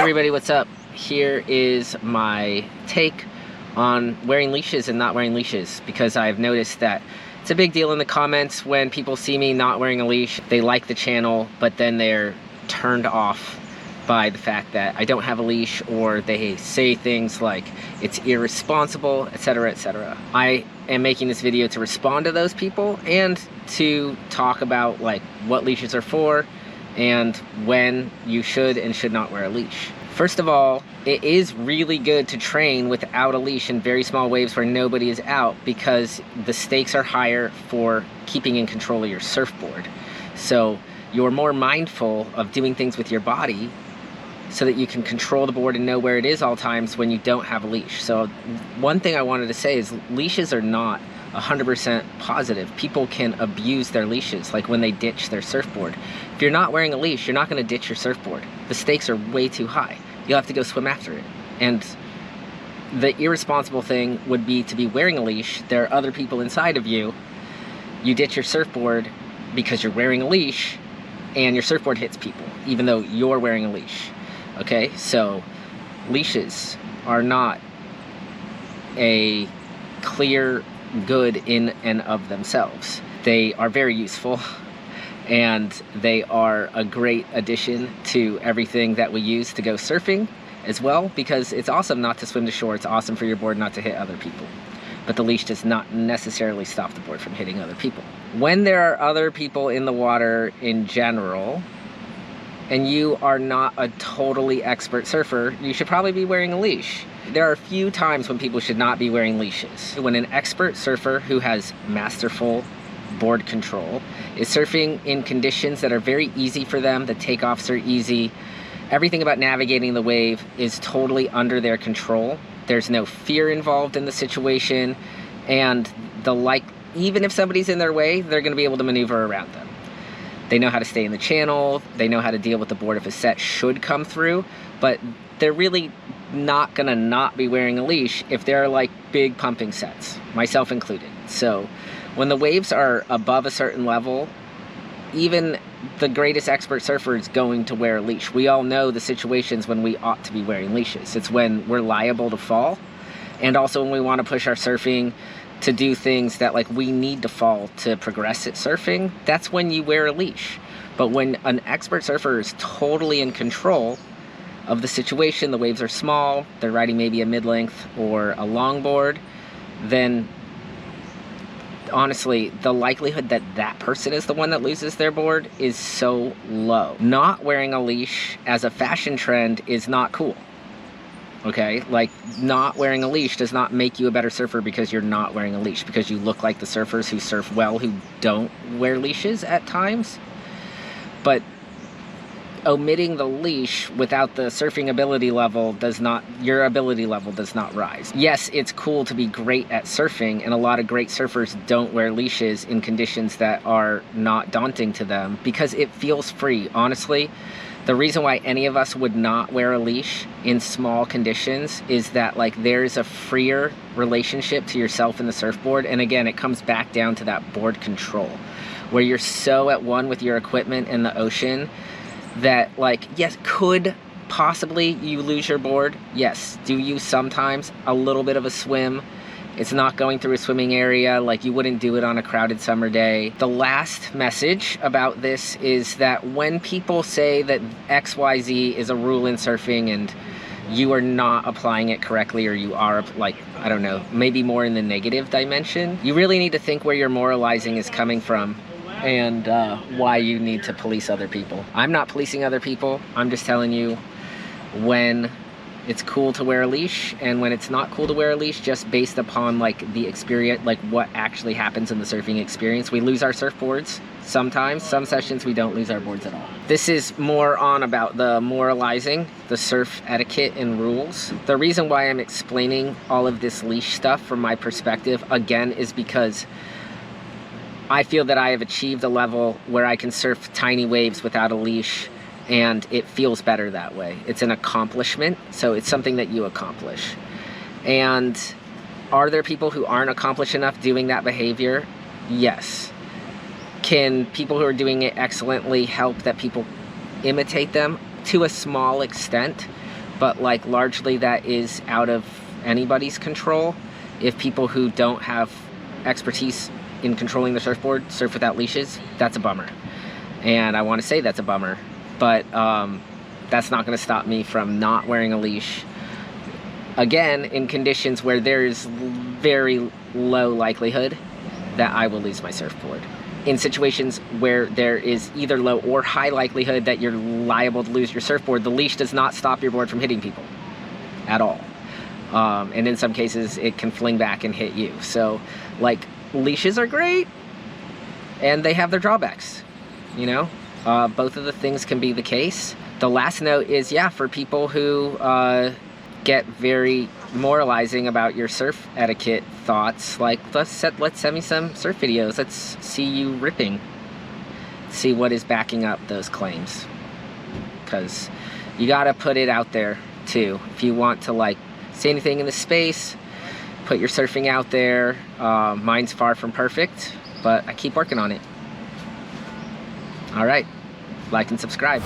everybody, what's up? Here is my take on wearing leashes and not wearing leashes, because I've noticed that it's a big deal in the comments when people see me not wearing a leash. They like the channel, but then they're turned off by the fact that I don't have a leash, or they say things like it's irresponsible, etc., etc. I am making this video to respond to those people and to talk about like what leashes are for and when you should and should not wear a leash. First of all, it is really good to train without a leash in very small waves where nobody is out, because the stakes are higher for keeping in control of your surfboard. So you're more mindful of doing things with your body so that you can control the board and know where it is all times when you don't have a leash. So one thing I wanted to say is leashes are not 100% positive. People can abuse their leashes, like when they ditch their surfboard. If you're not wearing a leash, you're not going to ditch your surfboard. The stakes are way too high. You'll have to go swim after it. And the irresponsible thing would be to be wearing a leash. There are other people inside of you. You ditch your surfboard because you're wearing a leash, and your surfboard hits people, even though you're wearing a leash. Okay, so leashes are not a clear good in and of themselves. They are very useful, and they are a great addition to everything that we use to go surfing as well, because it's awesome not to swim to shore. It's awesome for your board not to hit other people. But the leash does not necessarily stop the board from hitting other people. When there are other people in the water in general, and you are not a totally expert surfer, you should probably be wearing a leash. There are a few times when people should not be wearing leashes. When an expert surfer who has masterful board control is surfing in conditions that are very easy for them, the takeoffs are easy, everything about navigating the wave is totally under their control. There's no fear involved in the situation, and even if somebody's in their way, they're going to be able to maneuver around them. They know how to stay in the channel, they know how to deal with the board if a set should come through, but they're really not gonna not be wearing a leash if they're like big pumping sets, myself included. So when the waves are above a certain level, even the greatest expert surfer is going to wear a leash. We all know the situations when we ought to be wearing leashes. It's when we're liable to fall, and also when we want to push our surfing to do things that like we need to fall to progress at surfing. That's when you wear a leash. But when an expert surfer is totally in control of the situation, the waves are small, they're riding maybe a mid-length or a longboard, then honestly, the likelihood that that person is the one that loses their board is so low. Not wearing a leash as a fashion trend is not cool. Okay, like not wearing a leash does not make you a better surfer because you're not wearing a leash, because you look like the surfers who surf well who don't wear leashes at times. But omitting the leash without the surfing ability level your ability level does not rise. Yes, it's cool to be great at surfing, and a lot of great surfers don't wear leashes in conditions that are not daunting to them because it feels free. Honestly, the reason why any of us would not wear a leash in small conditions is that like there's a freer relationship to yourself and the surfboard. And again, it comes back down to that board control, where you're so at one with your equipment and the ocean that like, yes, could possibly you lose your board? Yes. Do you sometimes? A little bit of a swim. It's not going through a swimming area, like you wouldn't do it on a crowded summer day. The last message about this is that when people say that XYZ is a rule in surfing and you are not applying it correctly, or you are, like, I don't know, maybe more in the negative dimension, you really need to think where your moralizing is coming from and why you need to police other people. I'm not policing other people. I'm just telling you when it's cool to wear a leash and when it's not cool to wear a leash, just based upon like the experience, like what actually happens in the surfing experience. We lose our surfboards sometimes. Some sessions we don't lose our boards at all. This is more on about the moralizing, the surf etiquette and rules. The reason why I'm explaining all of this leash stuff from my perspective, again, is because I feel that I have achieved a level where I can surf tiny waves without a leash, and it feels better that way. It's an accomplishment, so it's something that you accomplish. And are there people who aren't accomplished enough doing that behavior? Yes. Can people who are doing it excellently help that people imitate them? To a small extent. but like largely that is out of anybody's control. If people who don't have expertise in controlling the surfboard surf without leashes, that's a bummer. And I want to say that's a bummer, but that's not going to stop me from not wearing a leash. Again, in conditions where there is very low likelihood that I will lose my surfboard. In situations where there is either low or high likelihood that you're liable to lose your surfboard, the leash does not stop your board from hitting people at all. And in some cases, it can fling back and hit you. So, like, leashes are great, and they have their drawbacks, you know? Both of the things can be the case. The last note is, yeah, for people who get very moralizing about your surf etiquette thoughts, like, let's send me some surf videos. Let's see you ripping. See what is backing up those claims. Because you gotta put it out there, too. If you want to, like, say anything in the space, put your surfing out there. Mine's far from perfect, but I keep working on it. All right, like and subscribe.